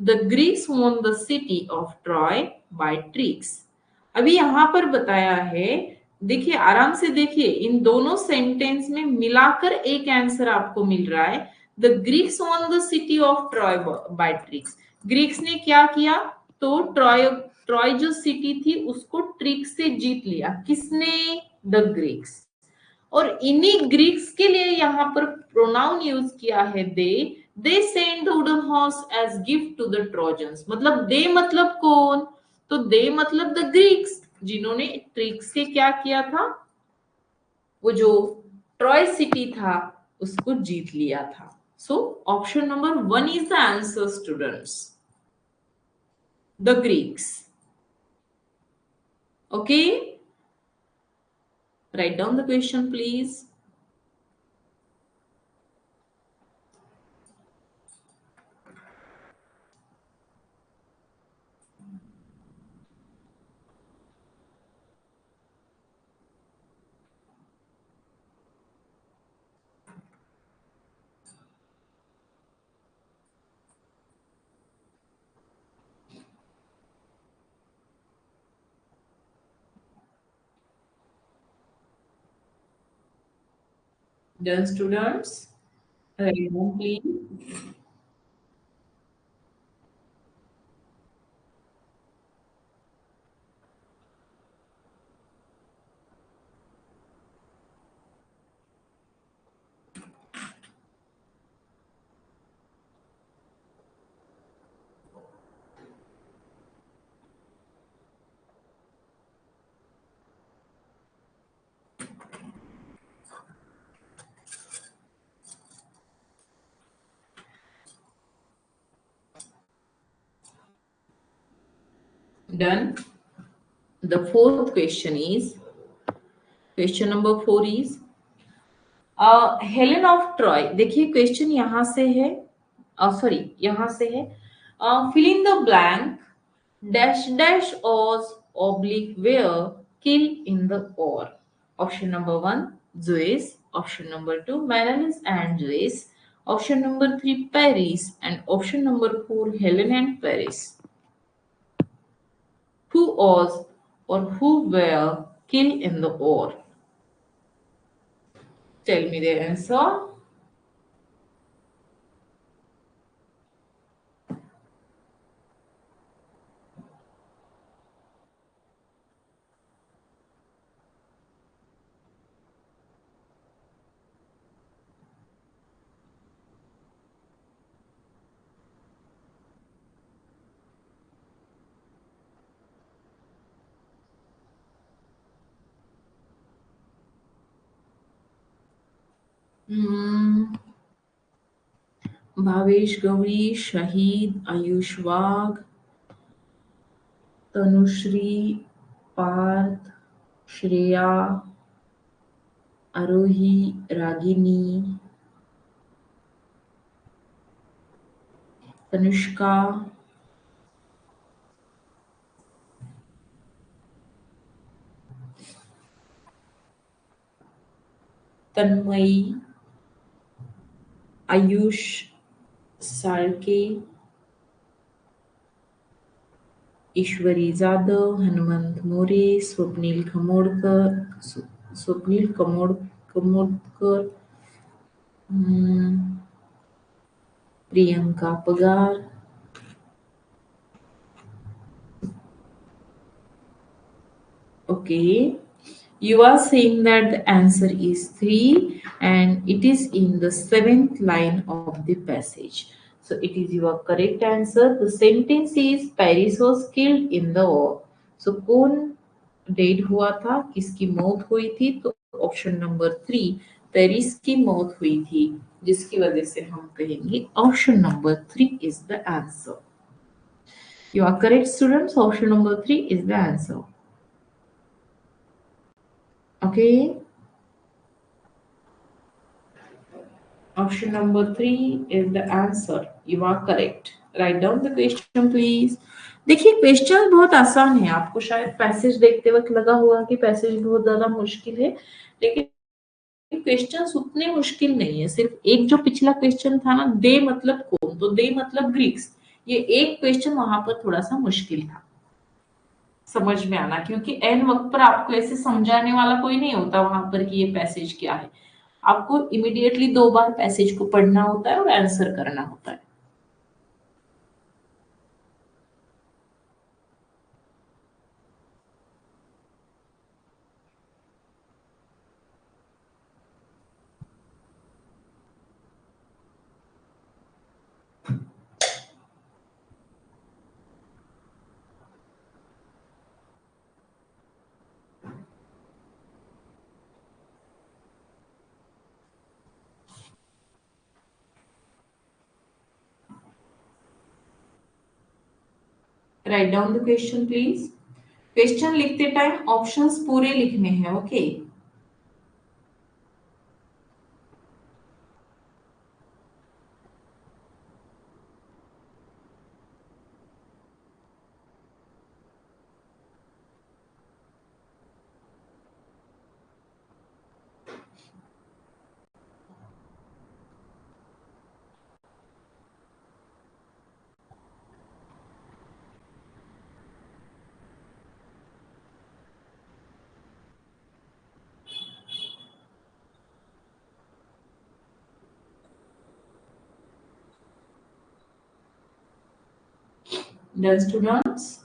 the Greeks won the city of Troy by tricks. अभी यहां पर बताया है, देखिए आराम से देखिए, इन दोनों सेंटेंस में मिलाकर एक आंसर आपको मिल रहा है। The Greeks won the city of Troy by tricks. Greeks ने क्या किया? तो ट्रॉय जो सिटी थी उसको ट्रिक से जीत लिया। किसने? The Greeks. और इन्हीं ग्रीक्स के लिए यहाँ पर प्रोनाउन यूज किया है they send the wooden horse as gift to the Trojans. मतलब दे मतलब कौन? तो दे मतलब द ग्रीक्स, जिन्होंने ट्रिक्स से क्या किया था? वो जो ट्रॉय सिटी था उसको जीत लिया था। So option number 1 is the answer students, the Greeks. Okay, write down the question, please. Done, students? Write down, please. Done. The fourth question is, question number 4 is, Helen of Troy. देखिए question यहां से है, sorry यहां से है, fill in the blank Dash dash was oblique were killed in the war. Option number one, Zeus. Option number two, Menelaus and Zeus. Option number three, Paris. And option number four, Helen and Paris. Who was or who were killed in the war? Tell me the answer. Hmm. Bhavesh Gauri, शहीद, आयुष वाघ, तनुश्री, पार्थ, श्रेया, आरोही, रागिनी, तनुष्का, तन्मयी, आयुष साळके, ईश्वरी जाधव, हनुमंत मोरे, स्वप्नील कमोडकर, प्रियंका पगार. Okay, you are saying that the answer is 3 and it is in the seventh line of the passage. So it is your correct answer. The sentence is Paris was killed in the war. So कौन dead हुआ था, किसकी मौत हुई थी? तो option number 3, Paris की मौत हुई थी, जिसकी वजह से हम कहेंगे option number 3 is the answer. You are correct, students. Option number 3 is the answer. Okay. Option number 3 is the answer. You are correct. Write down the question, please. देखिए क्वेश्चन बहुत आसान है. आपको शायद पैसेज देखते वक्त लगा होगा कि पैसेज बहुत ज्यादा मुश्किल है, लेकिन क्वेश्चन उतने मुश्किल नहीं है. सिर्फ एक जो पिछला क्वेश्चन था ना, दे मतलब कौन, तो दे मतलब ग्रीक्स, ये एक क्वेश्चन वहां पर थोड़ा सा मुश्किल था समझ में आना, क्योंकि एन वक्त पर आपको ऐसे समझाने वाला कोई नहीं होता वहां पर कि ये पैसेज क्या है. आपको इमीडिएटली 2 बार पैसेज को पढ़ना होता है और आंसर करना होता है. Write down the question please. Question लिखते टाइम ऑप्शंस पूरे लिखने हैं. Okay. Done, students?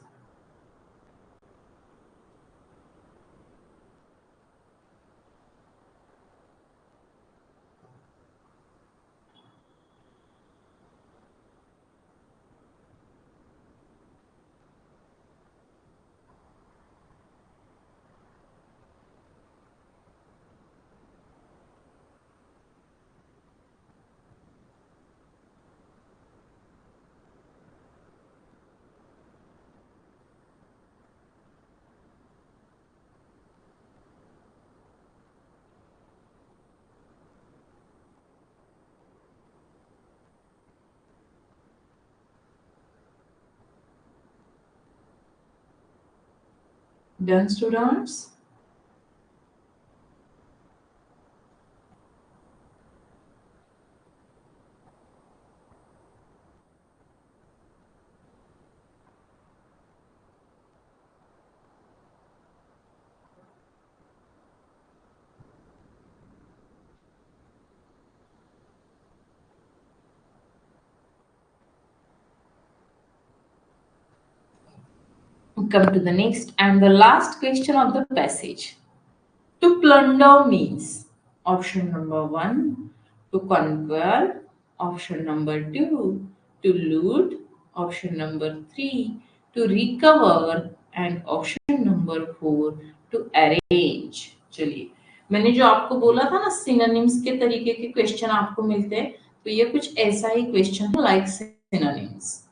Done, students? Come to the next and the last question of the passage. To plunder means option number 1, to conquer, option number 2, to loot, option number 3, to recover, and option number 4, to arrange. चलिए, मैंने जो आपको बोला था ना synonyms के तरीके के क्वेश्चन आपको मिलते हैं, तो ये कुछ ऐसा ही क्वेश्चन है लाइक सिनोनिम्स.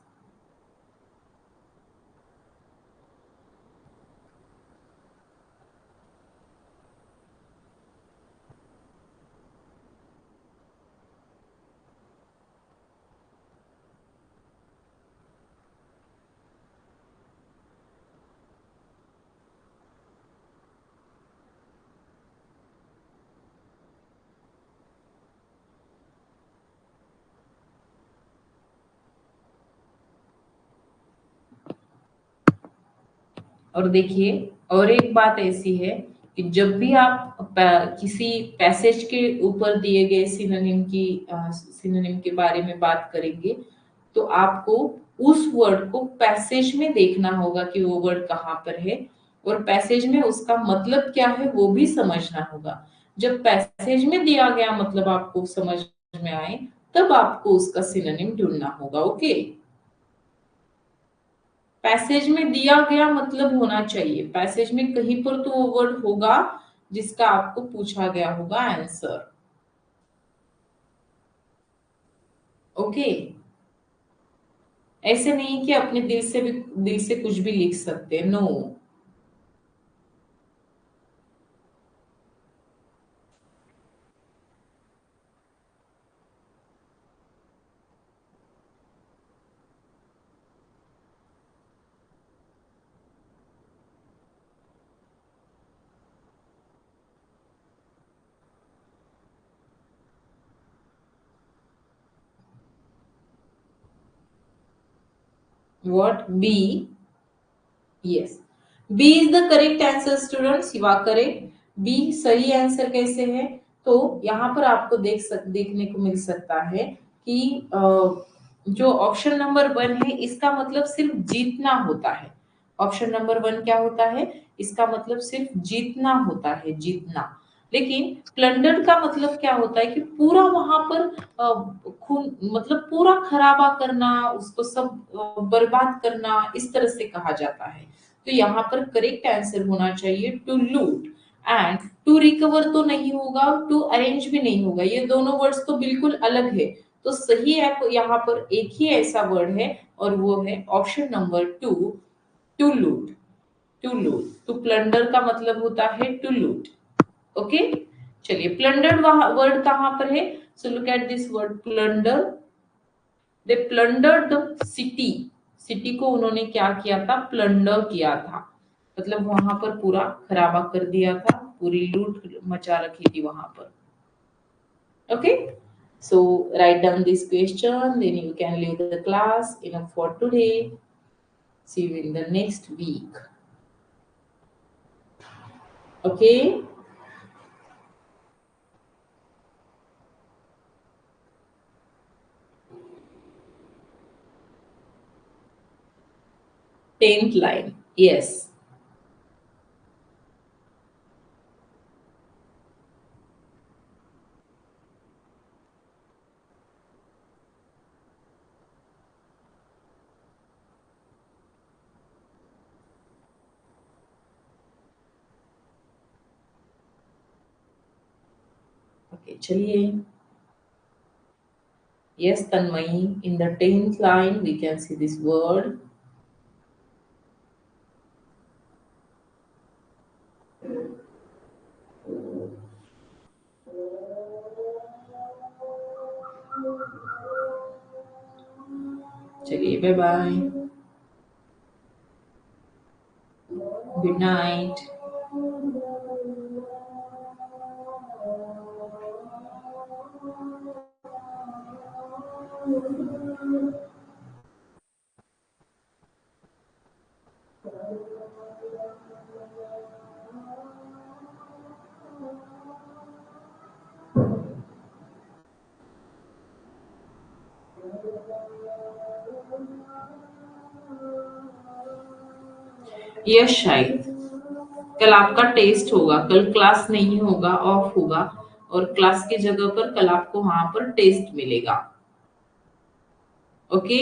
और देखिए, और एक बात ऐसी है कि जब भी आप किसी पैसेज के ऊपर दिए गए सिनोनिम के बारे में बात करेंगे, तो आपको उस वर्ड को पैसेज में देखना होगा कि वो वर्ड कहाँ पर है, और पैसेज में उसका मतलब क्या है वो भी समझना होगा. जब पैसेज में दिया गया मतलब आपको समझ में आए, तब आपको उसका सिनोनिम ढूंढना होगा. ओके, पैसेज में दिया गया मतलब होना चाहिए. पैसेज में कहीं पर तो वो वर्ड होगा जिसका आपको पूछा गया होगा आंसर. ओके, ऐसे नहीं कि अपने दिल से कुछ भी लिख सकते. No. What? B? Yes. B is the correct answer, students. You are correct. B सही आंसर कैसे है? तो यहाँ पर आपको देखने को मिल सकता है कि जो ऑप्शन नंबर 1 है इसका मतलब सिर्फ जीतना होता है. ऑप्शन नंबर 1 क्या होता है? इसका मतलब सिर्फ जीतना होता है, जीतना. लेकिन प्लंडर का मतलब क्या होता है कि पूरा वहां पर खून मतलब पूरा खराबा करना, उसको सब बर्बाद करना, इस तरह से कहा जाता है. तो यहाँ पर करेक्ट आंसर होना चाहिए टू लूट. एंड टू रिकवर तो नहीं होगा, टू अरेंज भी नहीं होगा. ये दोनों वर्ड्स तो बिल्कुल अलग है. तो सही है, यहाँ पर एक ही ऐसा वर्ड है और वो है option number 2, to loot. To loot, to plunder का मतलब होता है टू लूट. ओके, चलिए, प्लंडर्ड वर्ड कहां पर है? So look at this word plunder. They plundered the city. City को उन्होंने क्या किया था? प्लंडर किया था. मतलब वहां पर पूरा खराबा कर दिया था, पूरी लूट मचा रखी थी वहां पर. Okay, so write down this question, then you can leave the class. Enough for today. See you in the next week. Okay. 10th line. Yes. Okay, chaliye. Yes, Tanmay, in the 10th line, we can see this word. चलिए, bye bye. Good night. Yes, शायद कल आपका test होगा, कल class नहीं होगा, of होगा, और क्लास की जगह पर कल आपको वहां पर टेस्ट मिलेगा। ओके,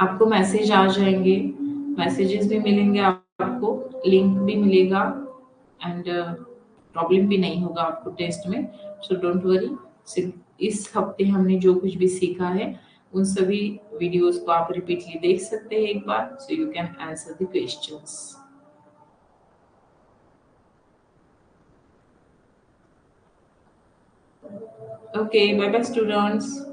आपको मैसेज आ जाएंगे, मैसेजेस भी मिलेंगे आपको, लिंक भी मिलेगा, एंड प्रॉब्लम भी नहीं होगा आपको टेस्ट में। So don't worry. सिर्फ इस हफ्ते हमने जो कुछ भी सीखा है उन सभी वीडियोस को आप रिपीटली देख सकते हैं एक बार, so you can answer the questions. Okay, bye bye students.